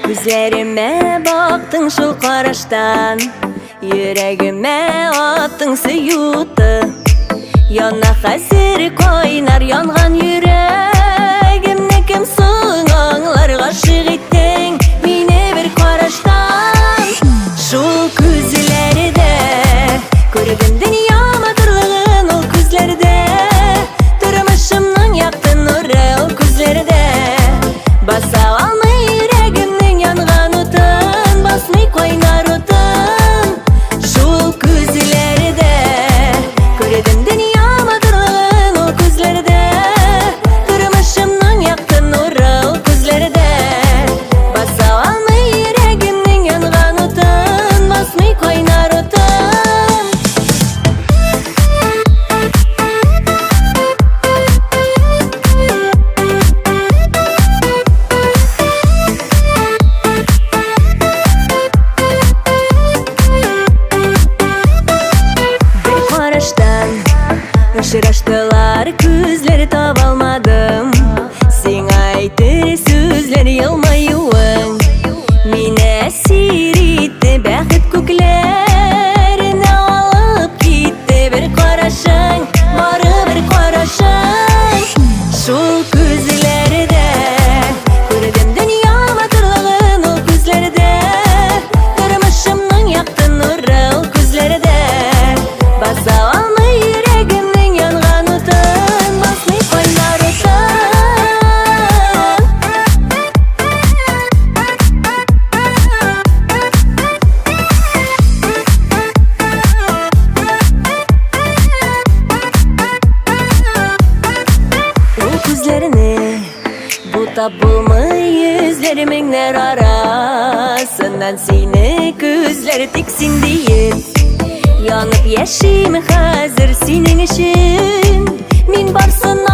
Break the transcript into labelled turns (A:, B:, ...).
A: Gözlerime baktın şu karıştan, yüreğime attın suyutu. Yana hazır koynar yangan yüreğimne kimsin anlar aşık ettin beni bir karıştan. Şu gözlerde gördüm dünyama durğun o gözlerde, durmuşumdan yaktın nuru o gözlerde. Basa almay yüreğimnin yangan otun, basmay koynar otun. Şu gözlerde gördüm dünyama durğun o gözlerde, durmuşumdan yaktın nuru o gözlerde. Basa almay yüreğimnin yangan otun, basmay koynar otun. Uçraştılar gözleri tabalmadım, sen aytır sözleri yılmayıvın. Mine siritti bəxit köklerine alıp gitti bir karışın, barı bir karışın. Şu gözlerde gördüm dünyama durğun o gözlerde, durmuşumdan yaktın nuru o gözlerde. Basa almay yüreğimnin yangan otun, basmay koynar otun. O gözlerini buta bulmay yüzleriminler arasından, seni gözleri tiksindi. Yanıp yaşayım hazır senin için, min barsın